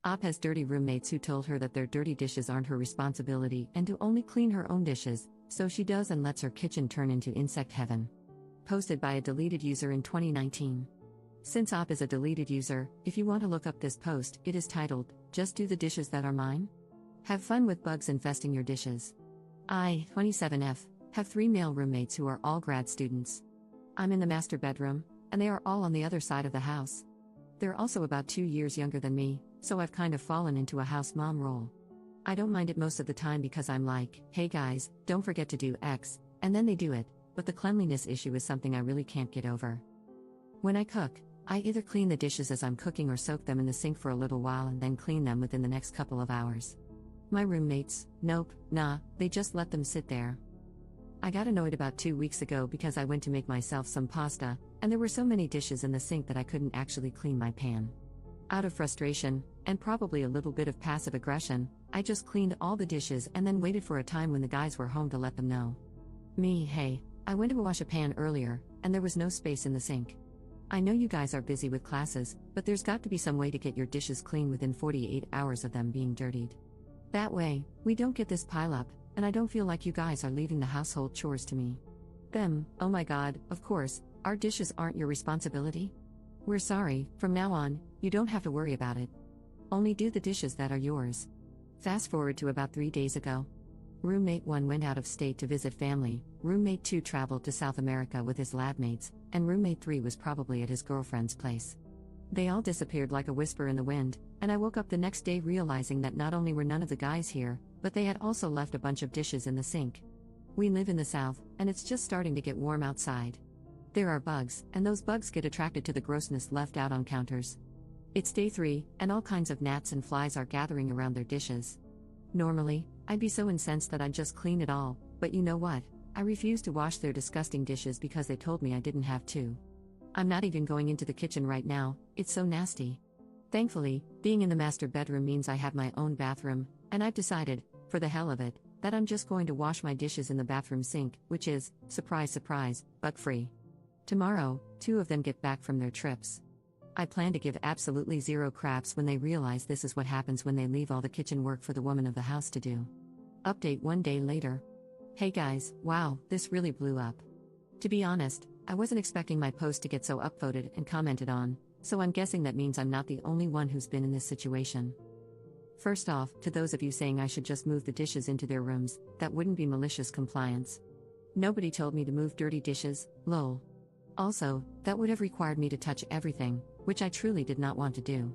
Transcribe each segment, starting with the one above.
Op has dirty roommates who told her that their dirty dishes aren't her responsibility and to only clean her own dishes, so she does and lets her kitchen turn into insect heaven. Posted by a deleted user in 2019. Since Op is a deleted user, if you want to look up this post, it is titled, "Just Do the Dishes That Are Mine?" Have fun with bugs infesting your dishes. I, 27F, have 3 male roommates who are all grad students. I'm in the master bedroom, and they are all on the other side of the house. They're also about 2 years younger than me, so I've kind of fallen into a house mom role. I don't mind it most of the time because I'm like, hey guys, don't forget to do X, and then they do it, but the cleanliness issue is something I really can't get over. When I cook, I either clean the dishes as I'm cooking or soak them in the sink for a little while and then clean them within the next couple of hours. My roommates, nope, nah, they just let them sit there. I got annoyed about 2 weeks ago because I went to make myself some pasta, and there were so many dishes in the sink that I couldn't actually clean my pan. Out of frustration, and probably a little bit of passive aggression, I just cleaned all the dishes and then waited for a time when the guys were home to let them know. Hey, I went to wash a pan earlier, and there was no space in the sink. I know you guys are busy with classes, but there's got to be some way to get your dishes clean within 48 hours of them being dirtied. That way, we don't get this pileup, and I don't feel like you guys are leaving the household chores to me. Them, oh my god, of course, our dishes aren't your responsibility? We're sorry, from now on, you don't have to worry about it. Only do the dishes that are yours. Fast forward to about 3 days ago. Roommate 1 went out of state to visit family, roommate 2 traveled to South America with his lab mates, and roommate 3 was probably at his girlfriend's place. They all disappeared like a whisper in the wind, and I woke up the next day realizing that not only were none of the guys here, but they had also left a bunch of dishes in the sink. We live in the South, and it's just starting to get warm outside. There are bugs, and those bugs get attracted to the grossness left out on counters. It's day 3, and all kinds of gnats and flies are gathering around their dishes. Normally, I'd be so incensed that I'd just clean it all, but you know what? I refuse to wash their disgusting dishes because they told me I didn't have to. I'm not even going into the kitchen right now, it's so nasty. Thankfully, being in the master bedroom means I have my own bathroom, and I've decided, for the hell of it, that I'm just going to wash my dishes in the bathroom sink, which is, surprise surprise, bug-free. Tomorrow, 2 of them get back from their trips. I plan to give absolutely zero craps when they realize this is what happens when they leave all the kitchen work for the woman of the house to do. Update 1 day later. Hey guys, wow, this really blew up. To be honest, I wasn't expecting my post to get so upvoted and commented on, so I'm guessing that means I'm not the only one who's been in this situation. First off, to those of you saying I should just move the dishes into their rooms, that wouldn't be malicious compliance. Nobody told me to move dirty dishes, lol. Also, that would have required me to touch everything, which I truly did not want to do.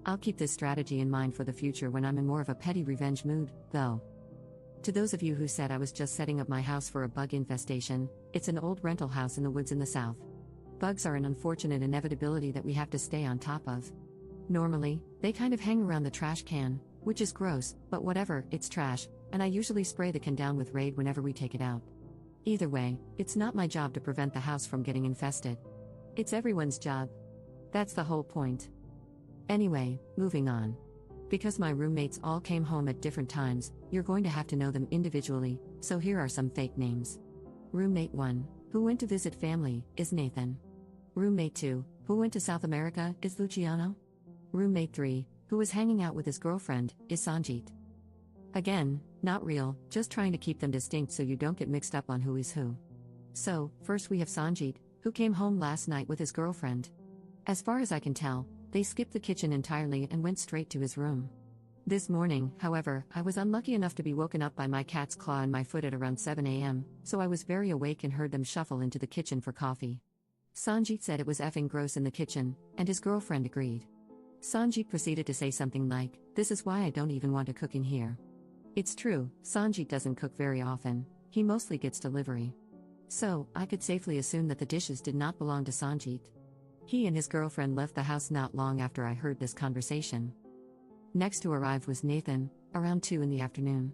I'll keep this strategy in mind for the future when I'm in more of a petty revenge mood, though. To those of you who said I was just setting up my house for a bug infestation, it's an old rental house in the woods in the South. Bugs are an unfortunate inevitability that we have to stay on top of. Normally, they kind of hang around the trash can, which is gross, but whatever, it's trash, and I usually spray the can down with Raid whenever we take it out. Either way, it's not my job to prevent the house from getting infested. It's everyone's job. That's the whole point. Anyway, moving on. Because my roommates all came home at different times, you're going to have to know them individually, so here are some fake names. Roommate 1, who went to visit family, is Nathan. Roommate 2, who went to South America, is Luciano. Roommate 3, who was hanging out with his girlfriend, is Sanjit. Again, not real, just trying to keep them distinct so you don't get mixed up on who is who. So, first we have Sanjit, who came home last night with his girlfriend. As far as I can tell, they skipped the kitchen entirely and went straight to his room. This morning, however, I was unlucky enough to be woken up by my cat's claw in my foot at around 7 a.m., so I was very awake and heard them shuffle into the kitchen for coffee. Sanjit said it was effing gross in the kitchen, and his girlfriend agreed. Sanjit proceeded to say something like, "This is why I don't even want to cook in here." It's true, Sanjit doesn't cook very often, he mostly gets delivery. So, I could safely assume that the dishes did not belong to Sanjit. He and his girlfriend left the house not long after I heard this conversation. Next to arrive was Nathan, around 2 in the afternoon.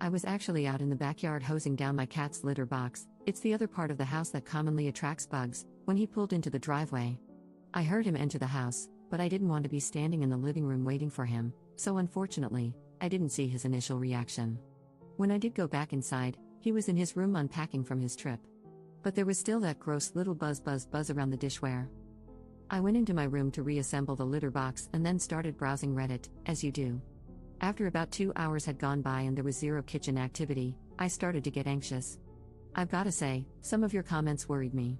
I was actually out in the backyard hosing down my cat's litter box, it's the other part of the house that commonly attracts bugs, when he pulled into the driveway. I heard him enter the house, but I didn't want to be standing in the living room waiting for him, so unfortunately, I didn't see his initial reaction. When I did go back inside, he was in his room unpacking from his trip. But there was still that gross little buzz around the dishware. I went into my room to reassemble the litter box and then started browsing Reddit, as you do. After about 2 hours had gone by and there was zero kitchen activity, I started to get anxious. I've gotta say, some of your comments worried me.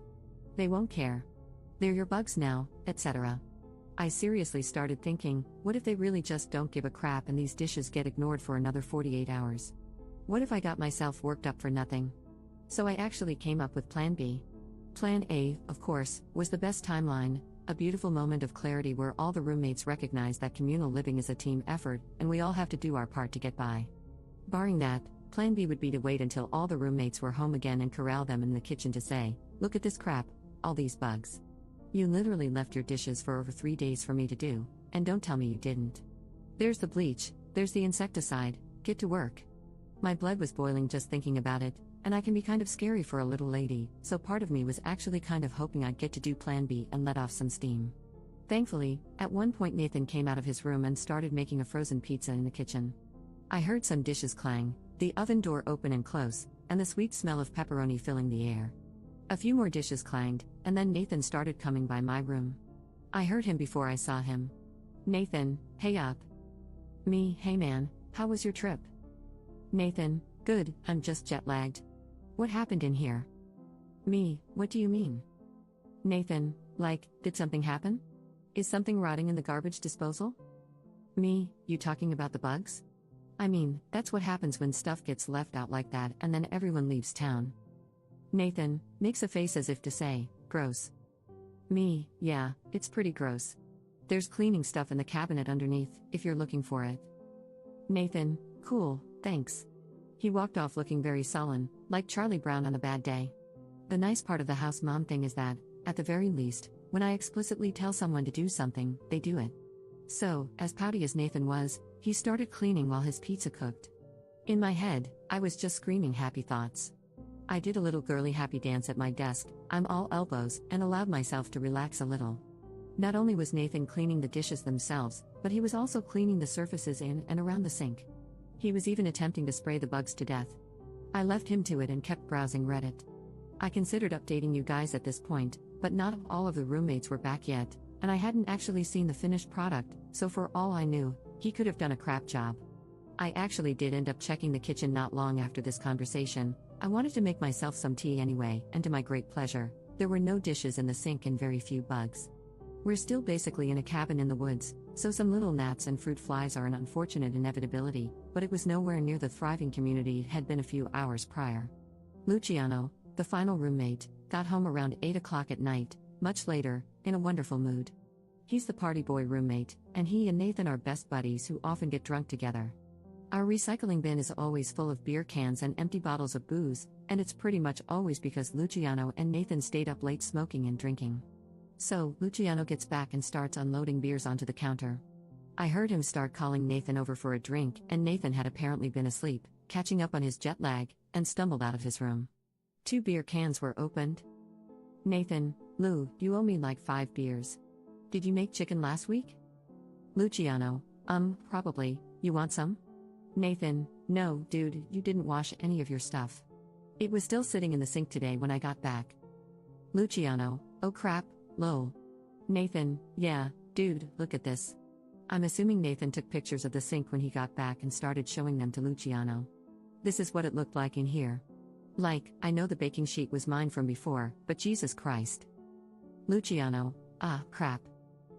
They won't care. They're your bugs now, etc. I seriously started thinking, what if they really just don't give a crap and these dishes get ignored for another 48 hours? What if I got myself worked up for nothing? So I actually came up with Plan B. Plan A, of course, was the best timeline, a beautiful moment of clarity where all the roommates recognize that communal living is a team effort and we all have to do our part to get by. Barring that, Plan B would be to wait until all the roommates were home again and corral them in the kitchen to say, look at this crap, all these bugs. You literally left your dishes for over 3 days for me to do, and don't tell me you didn't. There's the bleach, there's the insecticide, get to work. My blood was boiling just thinking about it, and I can be kind of scary for a little lady, so part of me was actually kind of hoping I'd get to do Plan B and let off some steam. Thankfully, at one point Nathan came out of his room and started making a frozen pizza in the kitchen. I heard some dishes clang, the oven door open and close, and the sweet smell of pepperoni filling the air. A few more dishes clanged, and then Nathan started coming by my room. I heard him before I saw him. Nathan, hey up. Me, hey man, how was your trip? Nathan, good, I'm just jet lagged. What happened in here? Me, what do you mean? Nathan, like, did something happen? Is something rotting in the garbage disposal? Me, you talking about the bugs? I mean, that's what happens when stuff gets left out like that and then everyone leaves town. Nathan, makes a face as if to say, gross. Me, yeah, it's pretty gross. There's cleaning stuff in the cabinet underneath, if you're looking for it. Nathan, cool, thanks. He walked off looking very sullen, like Charlie Brown on a bad day. The nice part of the house mom thing is that, at the very least, when I explicitly tell someone to do something, they do it. So, as pouty as Nathan was, he started cleaning while his pizza cooked. In my head, I was just screaming happy thoughts. I did a little girly happy dance at my desk, I'm all elbows, and allowed myself to relax a little. Not only was Nathan cleaning the dishes themselves, but he was also cleaning the surfaces in and around the sink. He was even attempting to spray the bugs to death. I left him to it and kept browsing Reddit. I considered updating you guys at this point, but not all of the roommates were back yet, and I hadn't actually seen the finished product, so for all I knew, he could have done a crap job. I actually did end up checking the kitchen not long after this conversation. I wanted to make myself some tea anyway, and to my great pleasure, there were no dishes in the sink and very few bugs. We're still basically in a cabin in the woods, so some little gnats and fruit flies are an unfortunate inevitability, but it was nowhere near the thriving community it had been a few hours prior. Luciano, the final roommate, got home around 8 o'clock at night, much later, in a wonderful mood. He's the party boy roommate, and he and Nathan are best buddies who often get drunk together. Our recycling bin is always full of beer cans and empty bottles of booze, and it's pretty much always because Luciano and Nathan stayed up late smoking and drinking. So, Luciano gets back and starts unloading beers onto the counter. I heard him start calling Nathan over for a drink, and Nathan had apparently been asleep, catching up on his jet lag, and stumbled out of his room. 2 beer cans were opened. Nathan, Lou, you owe me like 5 beers. Did you make chicken last week? Luciano, probably, you want some? Nathan, no, dude, you didn't wash any of your stuff. It was still sitting in the sink today when I got back. Luciano, oh crap, lol. Nathan, yeah, dude, look at this. I'm assuming Nathan took pictures of the sink when he got back and started showing them to Luciano. This is what it looked like in here. Like, I know the baking sheet was mine from before, but Jesus Christ. Luciano, crap.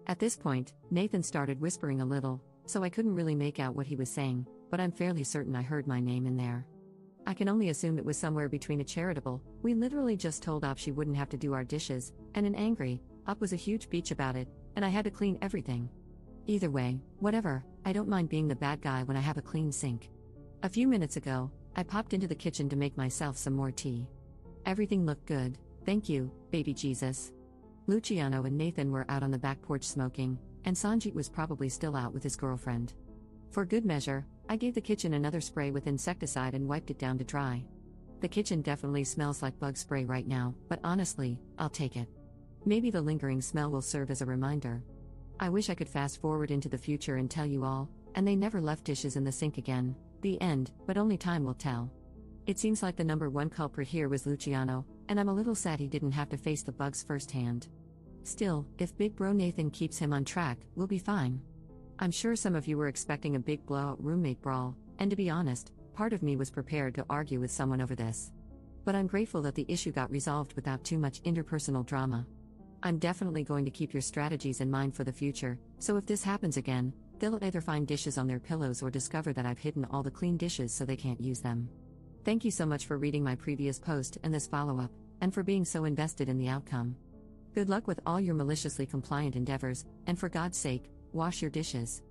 At this point, Nathan started whispering a little, so I couldn't really make out what he was saying, but I'm fairly certain I heard my name in there. I can only assume it was somewhere between a charitable, we literally just told Op she wouldn't have to do our dishes, and an angry, Op was a huge bitch about it, and I had to clean everything. Either way, whatever, I don't mind being the bad guy when I have a clean sink. A few minutes ago, I popped into the kitchen to make myself some more tea. Everything looked good, thank you, baby Jesus. Luciano and Nathan were out on the back porch smoking, and Sanjit was probably still out with his girlfriend. For good measure, I gave the kitchen another spray with insecticide and wiped it down to dry. The kitchen definitely smells like bug spray right now, but honestly, I'll take it. Maybe the lingering smell will serve as a reminder. I wish I could fast forward into the future and tell you all, and they never left dishes in the sink again, the end, but only time will tell. It seems like the number one culprit here was Luciano, and I'm a little sad he didn't have to face the bugs firsthand. Still, if Big Bro Nathan keeps him on track, we'll be fine. I'm sure some of you were expecting a big blowout roommate brawl, and to be honest, part of me was prepared to argue with someone over this. But I'm grateful that the issue got resolved without too much interpersonal drama. I'm definitely going to keep your strategies in mind for the future, so if this happens again, they'll either find dishes on their pillows or discover that I've hidden all the clean dishes so they can't use them. Thank you so much for reading my previous post and this follow-up, and for being so invested in the outcome. Good luck with all your maliciously compliant endeavors, and for God's sake, wash your dishes.